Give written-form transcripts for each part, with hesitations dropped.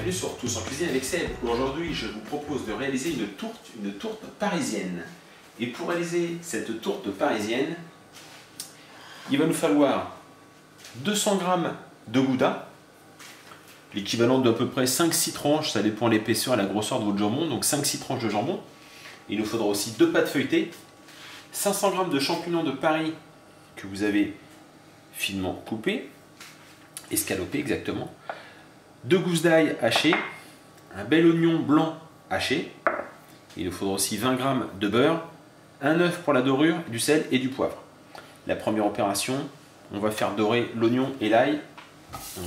Bienvenue sur Tous en cuisine avec Seb. Aujourd'hui, je vous propose de réaliser une tourte parisienne. Et pour réaliser cette tourte parisienne, il va nous falloir 200 g de gouda, l'équivalent d'à peu près 5-6 tranches, ça dépend de l'épaisseur et la grosseur de votre jambon, donc 5-6 tranches de jambon. Il nous faudra aussi 2 pâtes feuilletées, 500 g de champignons de Paris que vous avez finement coupés, escalopés exactement, 2 gousses d'ail hachées, un bel oignon blanc haché, il nous faudra aussi 20 g de beurre, un œuf pour la dorure, du sel et du poivre. La première opération, on va faire dorer l'oignon et l'ail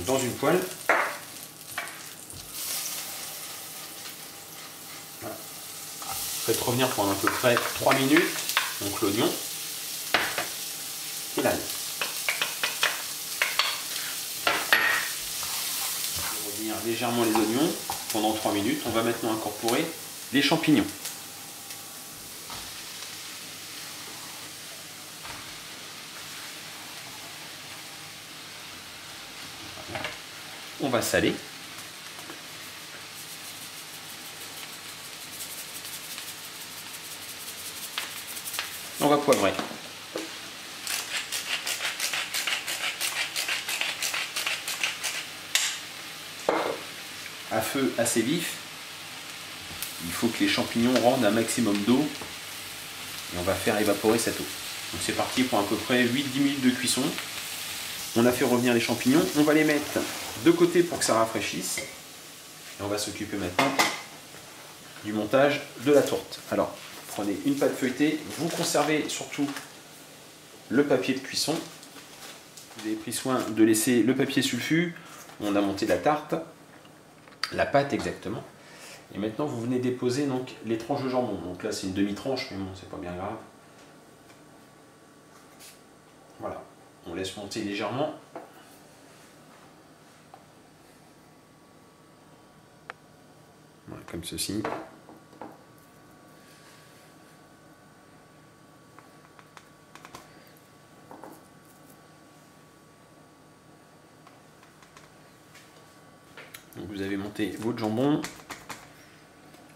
dans une poêle. Voilà. Faites revenir pendant à peu près 3 minutes, donc l'oignon et l'ail. Légèrement les oignons pendant 3 minutes. On va maintenant incorporer les champignons. On va saler. On va poivrer. À feu assez vif, il faut que les champignons rendent un maximum d'eau et on va faire évaporer cette eau. Donc c'est parti pour à peu près 8-10 minutes de cuisson. On a fait revenir les champignons, on va les mettre de côté pour que ça rafraîchisse et on va s'occuper maintenant du montage de la tourte. Alors prenez une pâte feuilletée, vous conservez surtout le papier de cuisson. Vous avez pris soin de laisser le papier sulfu, on a monté la tarte. La pâte exactement. Et maintenant vous venez déposer donc les tranches de jambon. Donc là c'est une demi-tranche, mais bon c'est pas bien grave. Voilà, on laisse monter légèrement. Voilà, comme ceci. Donc vous avez monté votre jambon.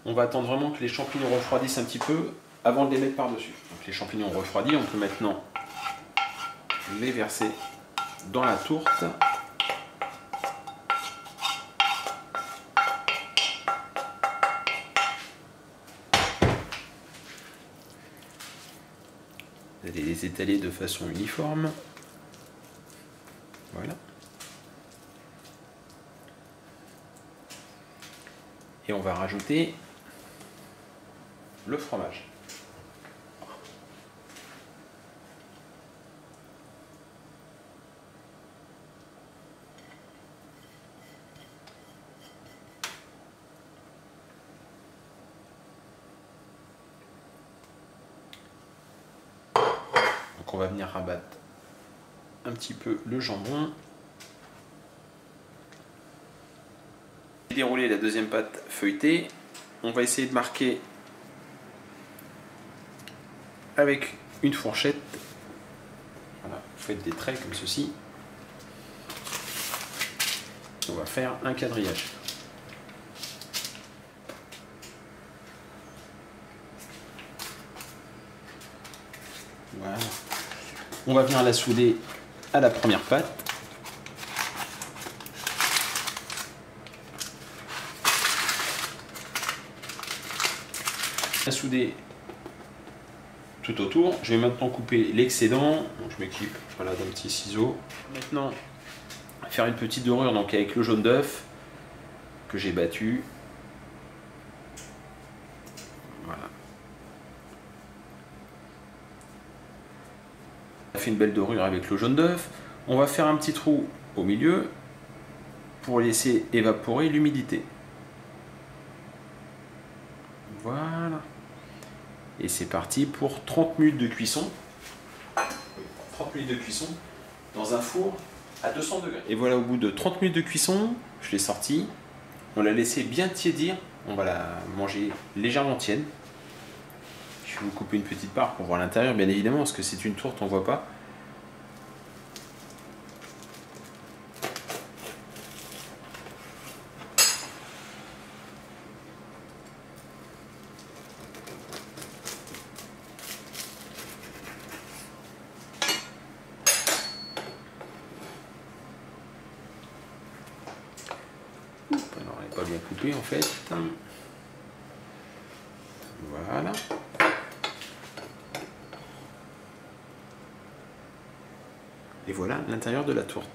On va attendre vraiment que les champignons refroidissent un petit peu avant de les mettre par-dessus. Donc les champignons refroidis, on peut maintenant les verser dans la tourte. Vous allez les étaler de façon uniforme. Voilà. Et on va rajouter le fromage. Donc on va venir rabattre un petit peu le jambon. Dérouler la deuxième pâte feuilletée, on va essayer de marquer avec une fourchette. Voilà, vous faites des traits comme ceci. On va faire un quadrillage. Voilà. On va venir la souder à la première pâte. À souder tout autour. Je vais maintenant couper l'excédent. Donc je m'équipe voilà, d'un petit ciseau. Maintenant, faire une petite dorure donc avec le jaune d'œuf que j'ai battu. Voilà. On a fait une belle dorure avec le jaune d'œuf. On va faire un petit trou au milieu pour laisser évaporer l'humidité. Voilà. Et c'est parti pour 30 minutes de cuisson. 30 minutes de cuisson dans un four à 200 degrés. Et voilà, au bout de 30 minutes de cuisson, je l'ai sorti. On l'a laissé bien tiédir. On va la manger légèrement tiède. Je vais vous couper une petite part pour voir l'intérieur, bien évidemment, parce que c'est une tourte, on ne voit pas. pas bien coupé en fait. Voilà. Et voilà l'intérieur de la tourte.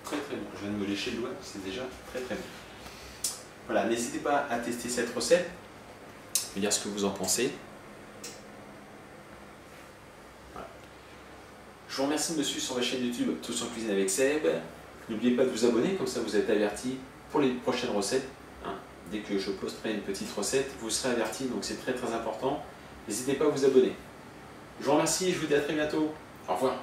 Très très bon. Je viens de me lécher le doigt, c'est déjà très très bon. Voilà, n'hésitez pas à tester cette recette, me dire ce que vous en pensez. Voilà. Je vous remercie de me suivre sur ma chaîne YouTube Tous en cuisine avec Seb. N'oubliez pas de vous abonner, comme ça vous êtes avertis pour les prochaines recettes. Dès que je posterai une petite recette, vous serez avertis, donc c'est très très important. N'hésitez pas à vous abonner. Je vous remercie et je vous dis à très bientôt. Au revoir.